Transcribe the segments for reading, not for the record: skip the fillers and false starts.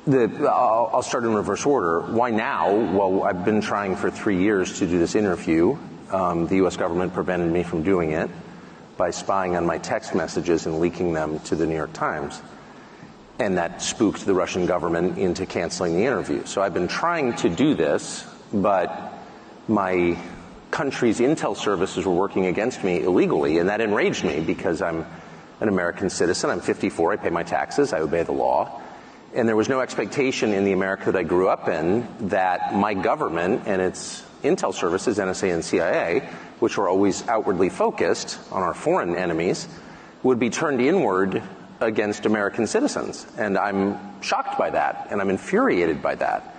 I'll start in reverse order. Why now? Well, I've been trying for 3 years to do this interview. The U.S. government prevented me from doing it by spying on my text messages and leaking them to the New York Times. And that spooked the Russian government into canceling the interview. So I've been trying to do this, but my country's intel services were working against me illegally, and that enraged me because I'm an American citizen. I'm 54. I pay my taxes. I obey the law. And there was no expectation in the America that I grew up in that my government and its intel services, NSA and CIA, which were always outwardly focused on our foreign enemies, would be turned inward against American citizens. And I'm shocked by that, and I'm infuriated by that.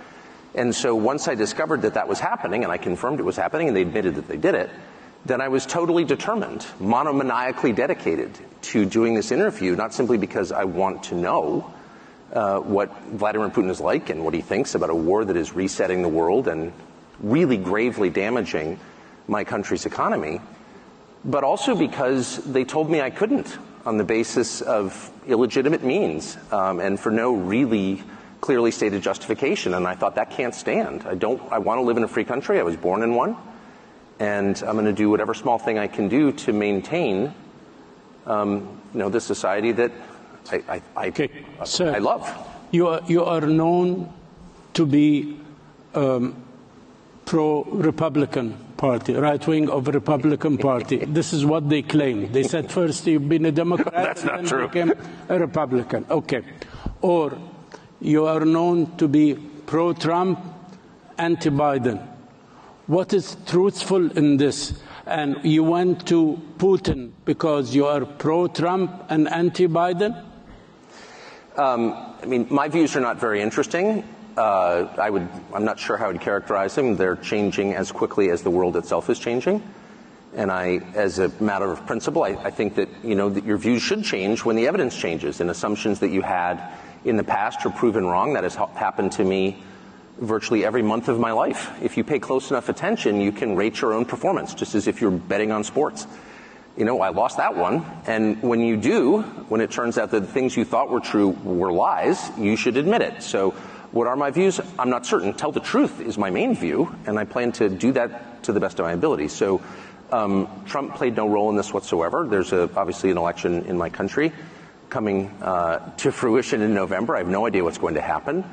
And so once I discovered that that was happening, and I confirmed it was happening, and they admitted that they did it, then I was totally determined, monomaniacally dedicated to doing this interview, not simply because I want to know what Vladimir Putin is like and what he thinks about a war that is resetting the world and really gravely damaging my country's economy, but also because they told me I couldn't on the basis of illegitimate means and for no really clearly stated justification. And I thought that can't stand. I want to live in a free country. I was born in one. And I'm going to do whatever small thing I can do to maintain, the society that I love. You are known to be pro-Republican Party, right wing of Republican Party. This is what they claim. They said first you've been a Democrat, that's not and true. Became a Republican. Okay. Or you are known to be pro-Trump, anti-Biden. What is truthful in this? And you went to Putin because you are pro-Trump and anti-Biden? My views are not very interesting. I'm not sure how I'd characterize them. They're changing as quickly as the world itself is changing. And as a matter of principle, I think that, that your views should change when the evidence changes, and assumptions that you had in the past are proven wrong. That has happened to me virtually every month of my life. If you pay close enough attention, you can rate your own performance, just as if you're betting on sports. I lost that one. And when you do, when it turns out that the things you thought were true were lies, you should admit it. So what are my views? I'm not certain. Tell the truth is my main view, and I plan to do that to the best of my ability. So Trump played no role in this whatsoever. There's obviously an election in my country coming to fruition in November. I have no idea what's going to happen.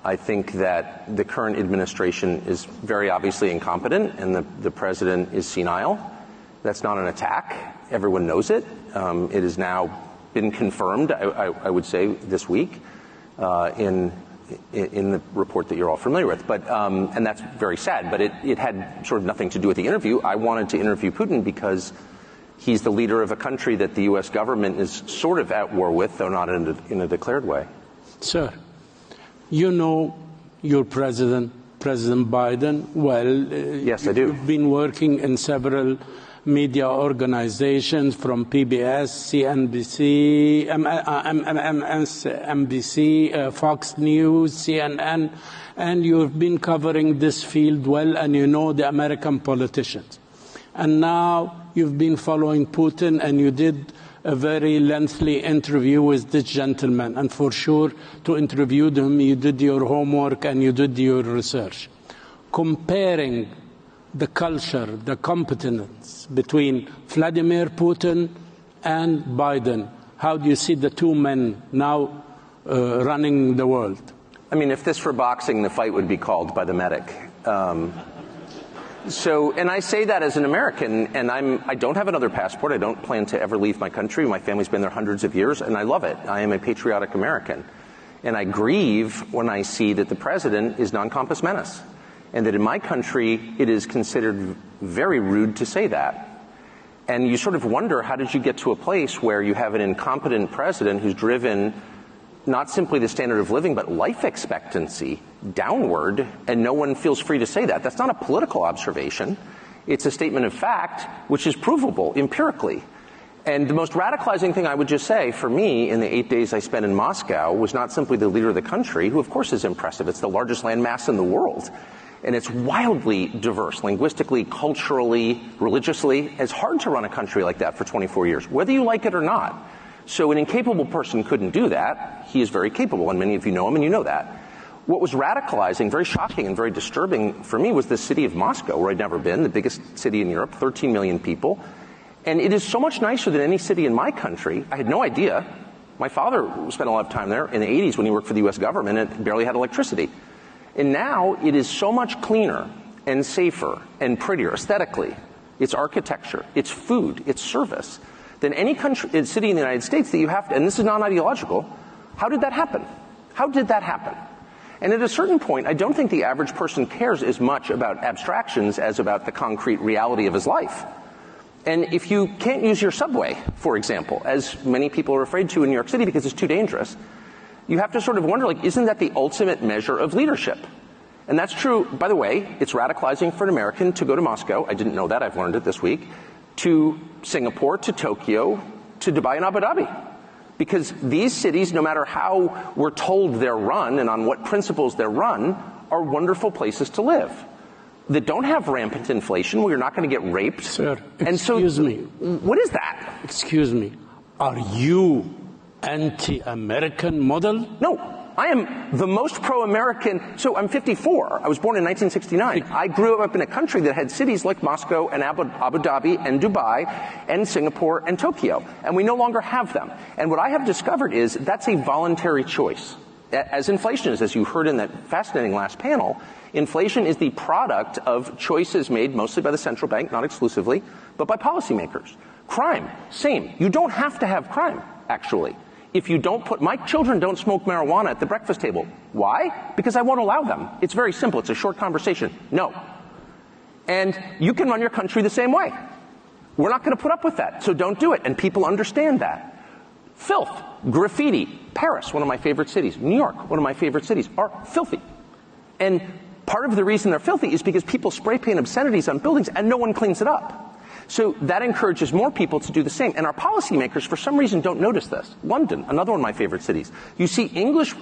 I think that the current administration is very obviously incompetent, and the president is senile. That's not an attack. Everyone knows it. It has now been confirmed, I would say, this week in the report that you're all familiar with. But and that's very sad. But it had sort of nothing to do with the interview. I wanted to interview Putin because he's the leader of a country that the U.S. government is sort of at war with, though not in a declared way. Sir, you know your President Biden well. Yes, I do. You've been working in several media organizations from PBS, CNBC, MSNBC, Fox News, CNN, and you've been covering this field well, and you know the American politicians. And now you've been following Putin, and you did a very lengthy interview with this gentleman. And for sure, to interview him, you did your homework and you did your research. Comparing the culture, the competence between Vladimir Putin and Biden, how do you see the two men now running the world? If this were boxing, the fight would be called by the medic. And I say that as an American, and I don't have another passport. I don't plan to ever leave my country. My family's been there hundreds of years, and I love it. I am a patriotic American. And I grieve when I see that the president is non compos menis, and that in my country it is considered very rude to say that. And you sort of wonder, how did you get to a place where you have an incompetent president who's driven not simply the standard of living, but life expectancy downward, and no one feels free to say that? That's not a political observation. It's a statement of fact, which is provable empirically. And the most radicalizing thing I would just say, for me, in the 8 days I spent in Moscow, was not simply the leader of the country, who of course is impressive. It's the largest landmass in the world. And it's wildly diverse, linguistically, culturally, religiously. It's hard to run a country like that for 24 years, whether you like it or not. So an incapable person couldn't do that. He is very capable, and many of you know him, and you know that. What was radicalizing, very shocking and very disturbing for me was the city of Moscow, where I'd never been, the biggest city in Europe, 13 million people. And it is so much nicer than any city in my country. I had no idea. My father spent a lot of time there in the 80s when he worked for the U.S. government and barely had electricity. And now it is so much cleaner and safer and prettier aesthetically. Its architecture, its food, its service, than any country, city in the United States that you have to, and this is non-ideological. How did that happen? How did that happen? And at a certain point, I don't think the average person cares as much about abstractions as about the concrete reality of his life. And if you can't use your subway, for example, as many people are afraid to in New York City because it's too dangerous, you have to sort of wonder, like, isn't that the ultimate measure of leadership? And that's true, by the way, it's radicalizing for an American to go to Moscow, I didn't know that, I've learned it this week, to Singapore, to Tokyo, to Dubai and Abu Dhabi. Because these cities, no matter how we're told they're run and on what principles they're run, are wonderful places to live. That don't have rampant inflation, where you're not going to get raped. Sir, excuse me. What is that? Excuse me. Are you anti-American model? No. I am the most pro-American. So I'm 54. I was born in 1969. I grew up in a country that had cities like Moscow and Abu Dhabi and Dubai and Singapore and Tokyo. And we no longer have them. And what I have discovered is that's a voluntary choice. As inflation is, as you heard in that fascinating last panel, inflation is the product of choices made mostly by the central bank, not exclusively, but by policymakers. Crime, same. You don't have to have crime, actually. If you don't put, my children don't smoke marijuana at the breakfast table. Why? Because I won't allow them. It's very simple. It's a short conversation. No. And you can run your country the same way. We're not going to put up with that, so don't do it. And people understand that. Filth, graffiti, Paris, one of my favorite cities, New York, one of my favorite cities, are filthy. And part of the reason they're filthy is because people spray paint obscenities on buildings and no one cleans it up. So that encourages more people to do the same. And our policymakers, for some reason, don't notice this. London, another one of my favorite cities. You see English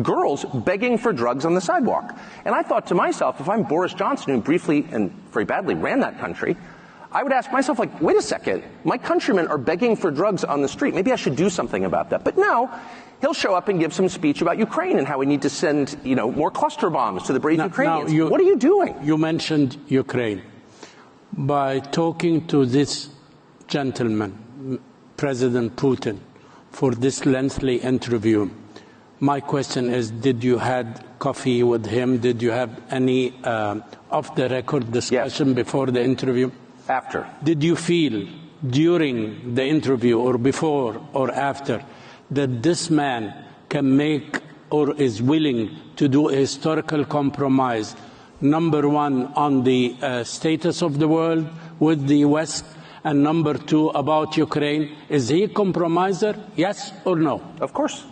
girls begging for drugs on the sidewalk. And I thought to myself, if I'm Boris Johnson, who briefly and very badly ran that country, I would ask myself, like, wait a second, my countrymen are begging for drugs on the street. Maybe I should do something about that. But no, he'll show up and give some speech about Ukraine and how we need to send, more cluster bombs to the brave Ukrainians. What are you doing? You mentioned Ukraine. By talking to this gentleman, President Putin, for this lengthy interview, my question is, did you had coffee with him? Did you have any off-the-record discussion before the interview? After. Did you feel during the interview or before or after that this man can make or is willing to do a historical compromise, number one, on the status of the world with the West, and number two, about Ukraine? Is he a compromiser, yes or no? Of course.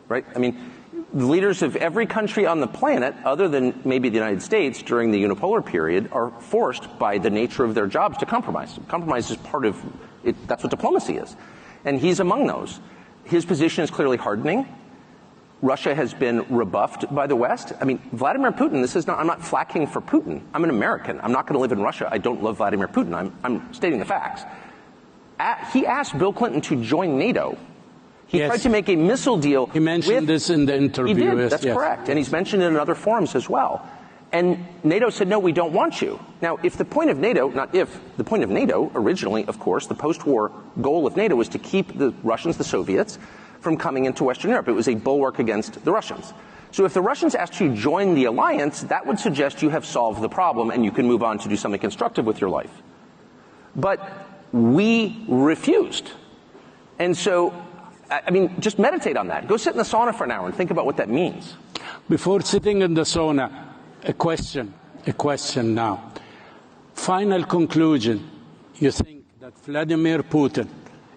Right? I mean, the leaders of every country on the planet, other than maybe the United States during the unipolar period, are forced by the nature of their jobs to compromise. Compromise is part of it. That's what diplomacy is. And he's among those. His position is clearly hardening. Russia has been rebuffed by the West. I mean, Vladimir Putin, I'm not flacking for Putin. I'm an American. I'm not going to live in Russia. I don't love Vladimir Putin. I'm stating the facts. He asked Bill Clinton to join NATO. He tried to make a missile deal. He mentioned this in the interview. He did. That's correct. And he's mentioned it in other forums as well. And NATO said, no, we don't want you. Now, the point of NATO, originally, of course, the post-war goal of NATO was to keep the Russians, the Soviets, from coming into Western Europe. It was a bulwark against the Russians. So if the Russians asked you to join the alliance, that would suggest you have solved the problem and you can move on to do something constructive with your life. But we refused. And so, I mean, just meditate on that. Go sit in the sauna for an hour and think about what that means. Before sitting in the sauna, a question now. Final conclusion. You think that Vladimir Putin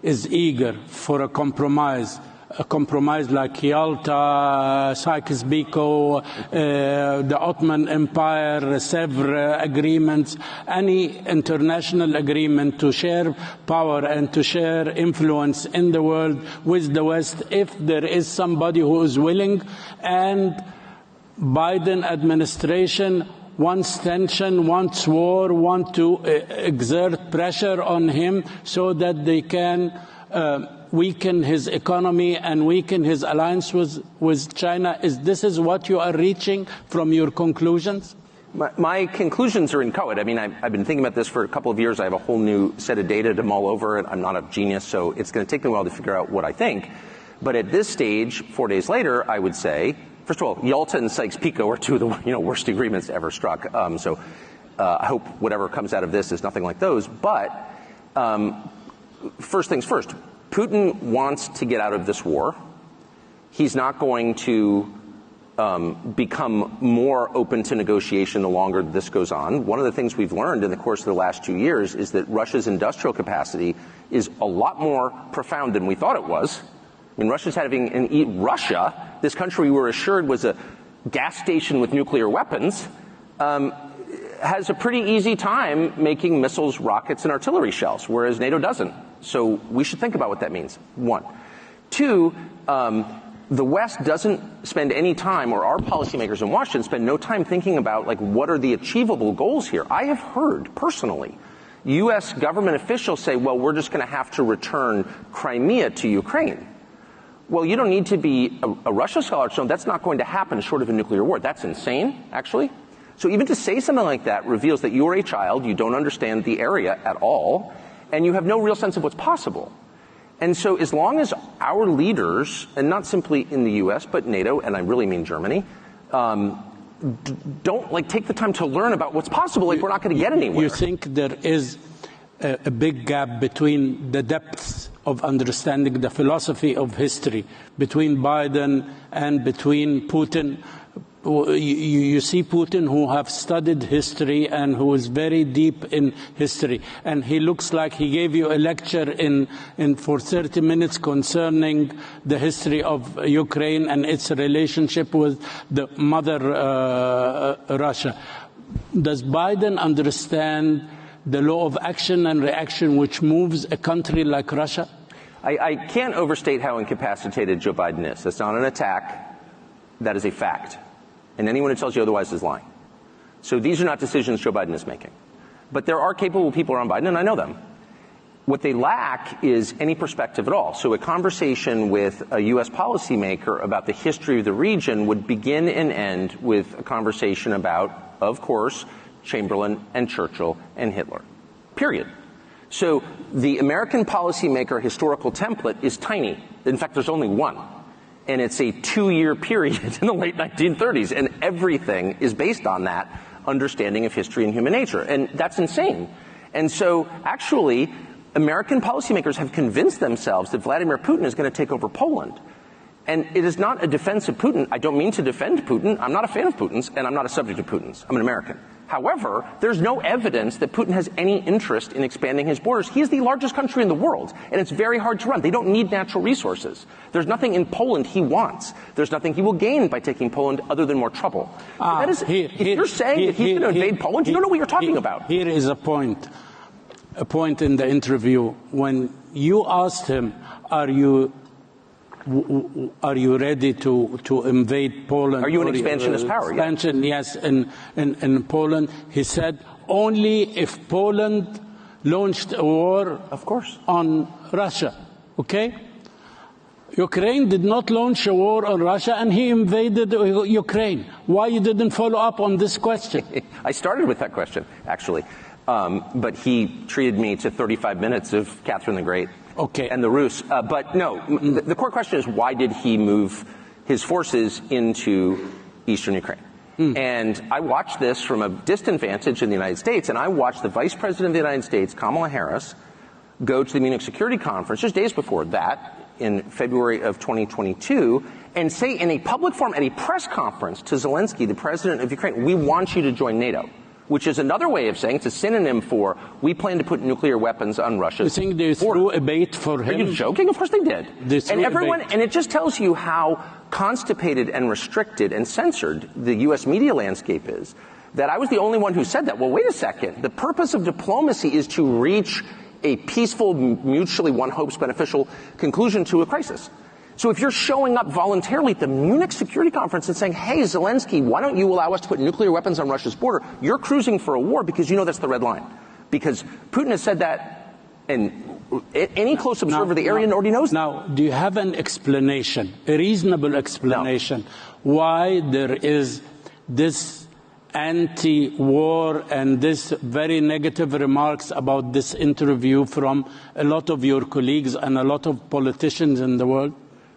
is eager for a compromise like Yalta, Sykes-Picot, the Ottoman Empire, Sèvres agreements, any international agreement to share power and to share influence in the world with the West, if there is somebody who is willing, and Biden administration wants tension, wants war, want to exert pressure on him so that they can weaken his economy and weaken his alliance with China? This is what you are reaching from your conclusions? My conclusions are inchoate. I mean, I've been thinking about this for a couple of years. I have a whole new set of data to mull over, and I'm not a genius, so it's going to take me a while to figure out what I think. But at this stage, 4 days later, I would say, first of all, Yalta and Sykes-Picot are two of the worst agreements ever struck. So I hope whatever comes out of this is nothing like those. But first things first, Putin wants to get out of this war. He's not going to become more open to negotiation the longer this goes on. One of the things we've learned in the course of the last 2 years is that Russia's industrial capacity is a lot more profound than we thought it was. I mean, Russia's having Russia, this country we were assured was a gas station with nuclear weapons, has a pretty easy time making missiles, rockets, and artillery shells, whereas NATO doesn't. So we should think about what that means, one. Two, the West doesn't spend any time, or our policymakers in Washington spend no time thinking about, like, what are the achievable goals here? I have heard, personally, U.S. government officials say, well, we're just going to have to return Crimea to Ukraine. Well, you don't need to be a Russia scholar to know that's not going to happen short of a nuclear war. That's insane, actually. So even to say something like that reveals that you're a child, you don't understand the area at all, and you have no real sense of what's possible. And so as long as our leaders, and not simply in the U.S., but NATO, and I really mean Germany, don't take the time to learn about what's possible, we're not going to get anywhere. You think there is a big gap between the depths of understanding the philosophy of history between Biden and between Putin? You see Putin, who have studied history and who is very deep in history, and he looks like he gave you a lecture for 30 minutes concerning the history of Ukraine and its relationship with the mother Russia. Does Biden understand the law of action and reaction which moves a country like Russia? I can't overstate how incapacitated Joe Biden is. That's not an attack. That is a fact. And anyone who tells you otherwise is lying. So these are not decisions Joe Biden is making. But there are capable people around Biden, and I know them. What they lack is any perspective at all. So a conversation with a U.S. policymaker about the history of the region would begin and end with a conversation about, of course, Chamberlain and Churchill and Hitler. Period. So the American policymaker historical template is tiny. In fact, there's only one. And it's a 2-year period in the late 1930s. And everything is based on that understanding of history and human nature. And that's insane. And so actually, American policymakers have convinced themselves that Vladimir Putin is going to take over Poland. And it is not a defense of Putin. I don't mean to defend Putin. I'm not a fan of Putin's, and I'm not a subject of Putin's. I'm an American. However, there's no evidence that Putin has any interest in expanding his borders. He is the largest country in the world, and it's very hard to run. They don't need natural resources. There's nothing in Poland he wants. There's nothing he will gain by taking Poland other than more trouble. If you're saying that he's going to invade Poland, you don't know what you're talking about. Here is a point in the interview when you asked him, are you ready to invade Poland? Are you an expansionist power? Expansion, yes, in Poland. He said, only if Poland launched a war, of course, on Russia. Okay? Ukraine did not launch a war on Russia, and he invaded Ukraine. Why you didn't follow up on this question? I started with that question, actually. But he treated me to 35 minutes of Catherine the Great. Okay. And the Rus. But no, the core question is, why did he move his forces into eastern Ukraine? And I watched this from a distant vantage in the United States, and I watched the Vice President of the United States, Kamala Harris, go to the Munich Security Conference just days before that, in February of 2022, and say in a public forum, at a press conference to Zelensky, the president of Ukraine, we want you to join NATO. Which is another way of saying, it's a synonym for, we plan to put nuclear weapons on Russia's border. You think they threw a bait for him? Are you joking? Of course they did. And it just tells you how constipated and restricted and censored the U.S. media landscape is, that I was the only one who said that. Well, wait a second. The purpose of diplomacy is to reach a peaceful, mutually one hopes beneficial conclusion to a crisis. So if you're showing up voluntarily at the Munich Security Conference and saying, hey, Zelensky, why don't you allow us to put nuclear weapons on Russia's border? You're cruising for a war because you know that's the red line. Because Putin has said that, and Any close observer of the area already knows that. Now, do you have an explanation, a reasonable explanation, why there is this anti-war and this very negative remarks about this interview from a lot of your colleagues and a lot of politicians in the world?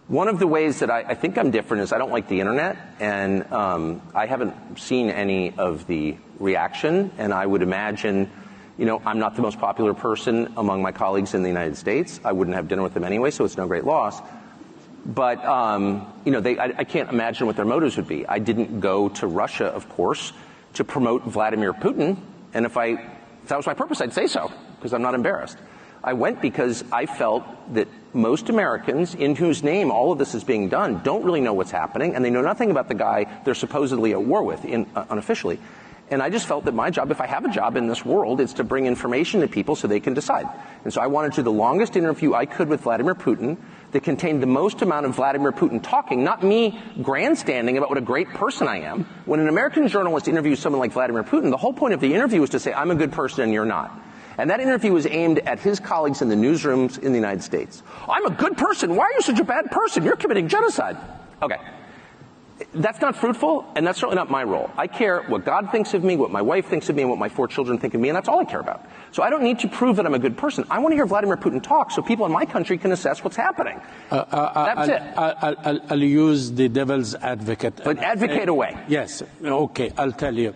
One of the ways that I think I'm different is I don't like the internet, and I haven't seen any of the reaction, and I would imagine, I'm not the most popular person among my colleagues in the United States. I wouldn't have dinner with them anyway, so it's no great loss. But, I can't imagine what their motives would be. I didn't go to Russia, of course, to promote Vladimir Putin, and if that was my purpose, I'd say so, because I'm not embarrassed. I went because I felt that most Americans, in whose name all of this is being done, don't really know what's happening, and they know nothing about the guy they're supposedly at war with, unofficially. And I just felt that my job, if I have a job in this world, is to bring information to people so they can decide. And so I wanted to do the longest interview I could with Vladimir Putin that contained the most amount of Vladimir Putin talking, not me grandstanding about what a great person I am. When an American journalist interviews someone like Vladimir Putin, the whole point of the interview is to say, I'm a good person and you're not. And that interview was aimed at his colleagues in the newsrooms in the United States. I'm a good person. Why are you such a bad person? You're committing genocide. Okay. That's not fruitful, and that's certainly not my role. I care what God thinks of me, what my wife thinks of me, and what my 4 children think of me, and that's all I care about. So I don't need to prove that I'm a good person. I want to hear Vladimir Putin talk so people in my country can assess what's happening. That's it. I'll use the devil's advocate. But advocate away. Yes. Okay, I'll tell you.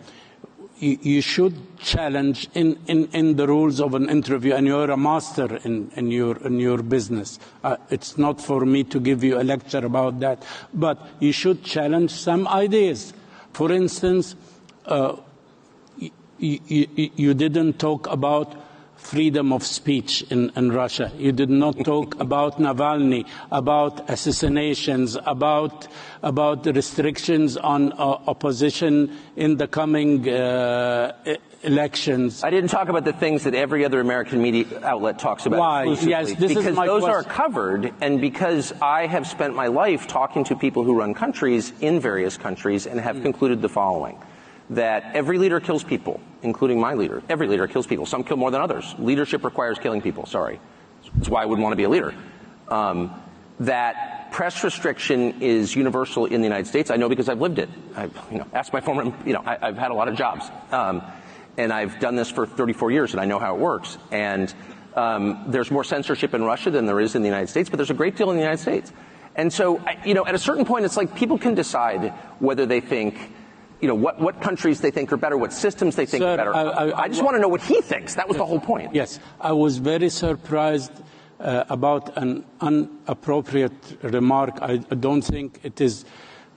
You should challenge in the rules of an interview, and you're a master in your business. It's not for me to give you a lecture about that, but you should challenge some ideas. For instance, you didn't talk about freedom of speech in Russia. You did not talk about Navalny, about assassinations, about the restrictions on opposition in the coming elections. I didn't talk about the things that every other American media outlet talks about. Why? Yes, this because is my those question. are covered, and because I have spent my life talking to people who run countries in various countries and have concluded the following. That every leader kills people, including my leader. Every leader kills people. Some kill more than others. Leadership requires killing people. Sorry. That's why I wouldn't want to be a leader. That press restriction is universal in the United States. I know because I've lived it. Ask my former, I've had a lot of jobs. And I've done this for 34 years, and I know how it works. And there's more censorship in Russia than there is in the United States, but there's a great deal in the United States. And so, at a certain point, it's like people can decide whether they think what countries they think are better, what systems they think are better. I just want to know what he thinks. That was the whole point. Yes. I was very surprised about an inappropriate remark. I don't think it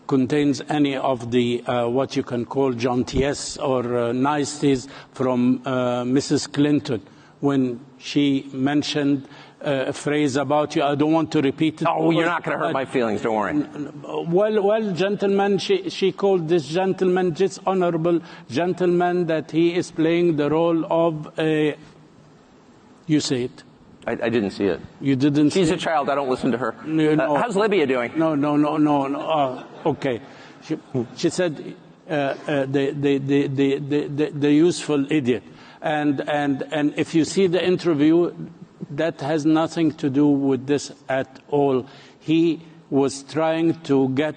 contains any of the what you can call jauntiness or niceties from Mrs. Clinton when she mentioned a phrase about you. I don't want to repeat it. Oh, you're not going to hurt my feelings. Don't worry. Well, gentlemen, she called this gentleman, this honorable gentleman, that he is playing the role of a. You say it. I didn't see it. You didn't. She's a child. I don't listen to her. No. How's Libya doing? No. Okay. She said the useful idiot, and if you see the interview. That has nothing to do with this at all. He was trying to get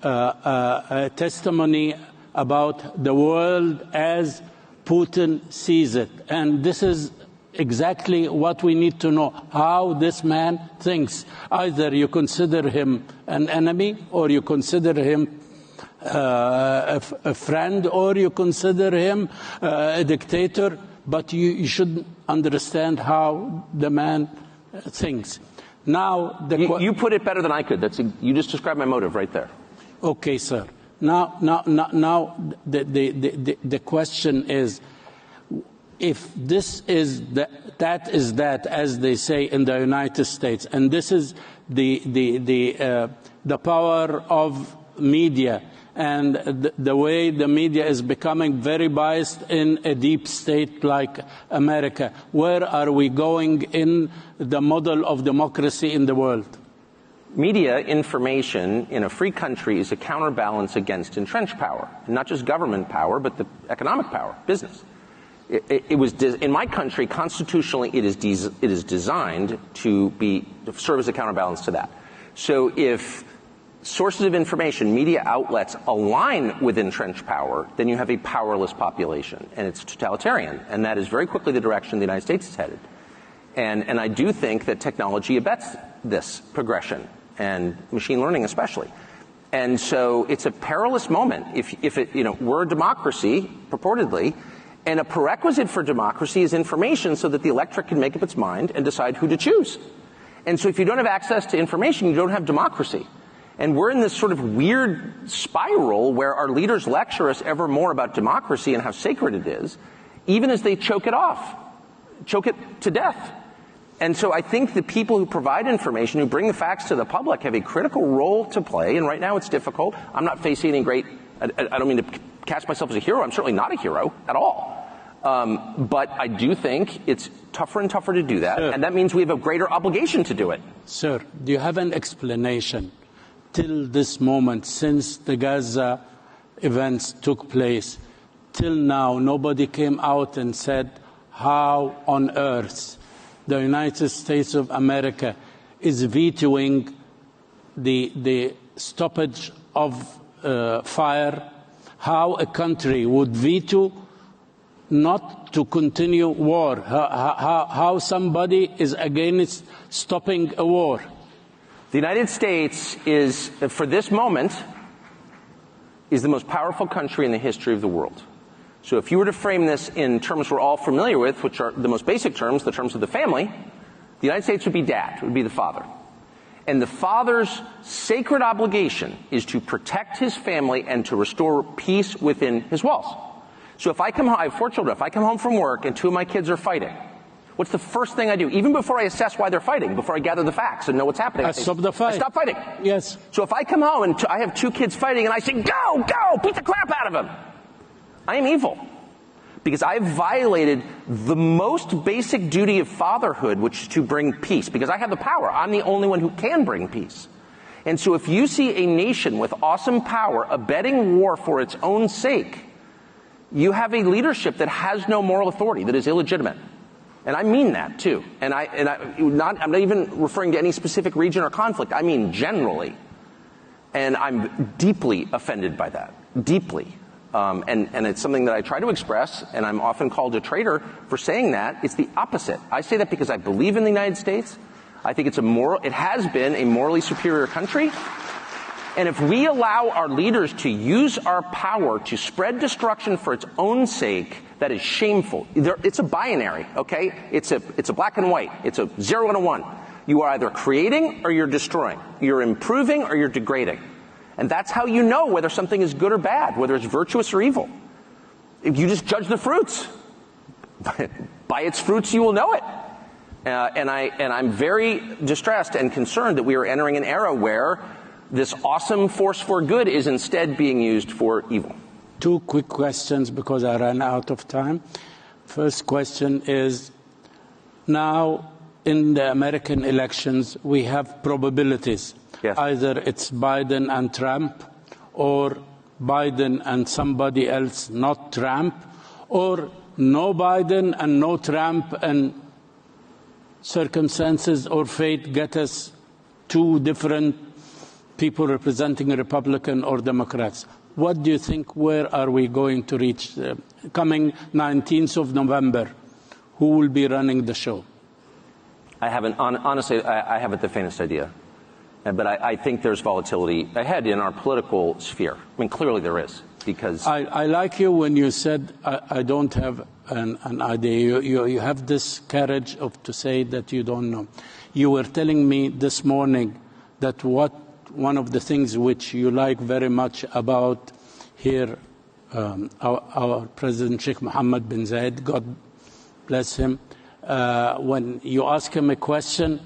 a testimony about the world as Putin sees it. And this is exactly what we need to know, how this man thinks. Either you consider him an enemy, or you consider him a friend, or you consider him a dictator. But you should understand how the man thinks. Now, you put it better than I could. You just described my motive right there. Okay, sir. Now, the question is, if this is that is that, as they say in the United States, and this is the power of media. And the way the media is becoming very biased in a deep state like America. Where are we going in the model of democracy in the world? Media information in a free country is a counterbalance against entrenched power. And not just government power, but the economic power, business. In my country, constitutionally, it is designed to serve as a counterbalance to that. So if sources of information, media outlets align with entrenched power, then you have a powerless population, and it's totalitarian. And that is very quickly the direction the United States is headed. And I do think that technology abets this progression, and machine learning especially. And so it's a perilous moment. We're a democracy, purportedly, and a prerequisite for democracy is information so that the electorate can make up its mind and decide who to choose. And so if you don't have access to information, you don't have democracy. And we're in this sort of weird spiral where our leaders lecture us ever more about democracy and how sacred it is, even as they choke it to death. And so I think the people who provide information, who bring the facts to the public, have a critical role to play. And right now it's difficult. I'm not facing any I don't mean to cast myself as a hero. I'm certainly not a hero at all. But I do think it's tougher and tougher to do that. Sir, and that means we have a greater obligation to do it. Sir, do you have an explanation till this moment, since the Gaza events took place, till now, nobody came out and said how on earth the United States of America is vetoing the stoppage of fire, how a country would veto not to continue war, how somebody is against stopping a war. The United States is, for this moment, is the most powerful country in the history of the world. So if you were to frame this in terms we're all familiar with, which are the most basic terms, the terms of the family, the United States would be dad, would be the father. And the father's sacred obligation is to protect his family and to restore peace within his walls. So if I come home, I have 4 children, if I come home from work and 2 of my kids are fighting, what's the first thing I do? Even before I assess why they're fighting, before I gather the facts and know what's happening. I stop the fight. I stop fighting. Yes. So if I come home and I have 2 kids fighting and I say, go, beat the crap out of them, I am evil. Because I've violated the most basic duty of fatherhood, which is to bring peace. Because I have the power. I'm the only one who can bring peace. And so if you see a nation with awesome power abetting war for its own sake, you have a leadership that has no moral authority, that is illegitimate. And I mean that, too. I'm not even referring to any specific region or conflict. I mean generally. And I'm deeply offended by that. Deeply. And it's something that I try to express, and I'm often called a traitor for saying that. It's the opposite. I say that because I believe in the United States. I think it has been a morally superior country. And if we allow our leaders to use our power to spread destruction for its own sake, that is shameful. It's a binary, okay? It's a black and white. It's a 0 and a 1. You are either creating or you're destroying. You're improving or you're degrading. And that's how you know whether something is good or bad, whether it's virtuous or evil. If you just judge the fruits. By its fruits you will know it. And I'm very distressed and concerned that we are entering an era where this awesome force for good is instead being used for evil. 2 quick questions because I ran out of time. First question is, now in the American elections we have probabilities. Yes. Either it's Biden and Trump, or Biden and somebody else, not Trump, or no Biden and no Trump, and circumstances or fate get us 2 different people representing Republican or Democrats. What do you think, where are we going to reach coming 19th of November? Who will be running the show? Honestly, I haven't the faintest idea. But I think there's volatility ahead in our political sphere. I mean, clearly there is, because I like you when you said, I don't have an idea. You have this courage to say that you don't know. You were telling me this morning that one of the things which you like very much about here, our President Sheikh Mohammed bin Zayed, God bless him, when you ask him a question,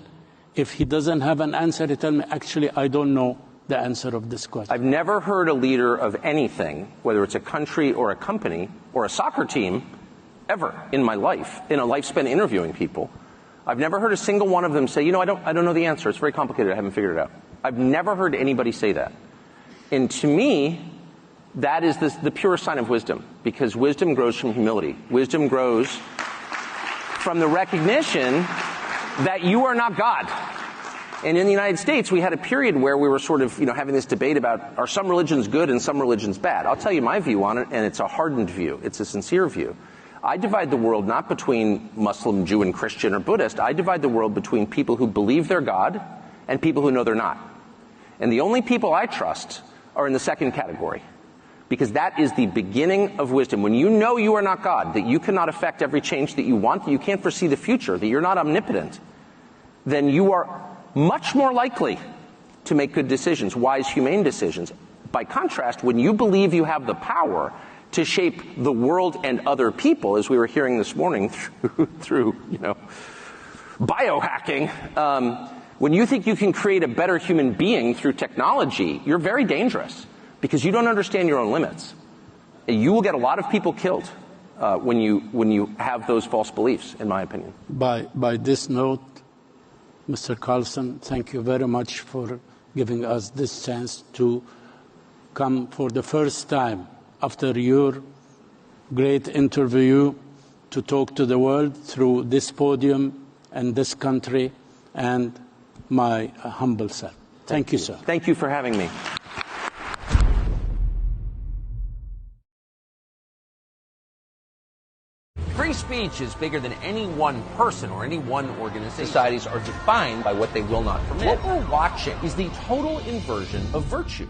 if he doesn't have an answer, he tells me, actually, I don't know the answer of this question. I've never heard a leader of anything, whether it's a country or a company or a soccer team, ever in my life, in a life spent interviewing people, I've never heard a single one of them say, I don't know the answer. It's very complicated. I haven't figured it out. I've never heard anybody say that. And to me, that is the purest sign of wisdom, because wisdom grows from humility. Wisdom grows from the recognition that you are not God. And in the United States, we had a period where we were sort of, having this debate about, are some religions good and some religions bad? I'll tell you my view on it, and it's a hardened view. It's a sincere view. I divide the world not between Muslim, Jew, and Christian or Buddhist. I divide the world between people who believe they're God and people who know they're not. And the only people I trust are in the second category, because that is the beginning of wisdom. When you know you are not God, that you cannot affect every change that you want, that you can't foresee the future, that you're not omnipotent, then you are much more likely to make good decisions, wise, humane decisions. By contrast, when you believe you have the power to shape the world and other people, as we were hearing this morning through biohacking, when you think you can create a better human being through technology, you're very dangerous, because you don't understand your own limits. You will get a lot of people killed when you have those false beliefs, in my opinion. By this note, Mr. Carlson, thank you very much for giving us this chance to come for the first time after your great interview to talk to the world through this podium and this country and my humble self. Thank you, sir. Thank you for having me. Free speech is bigger than any one person or any one organization. Societies are defined by what they will not permit. What we're watching is the total inversion of virtue.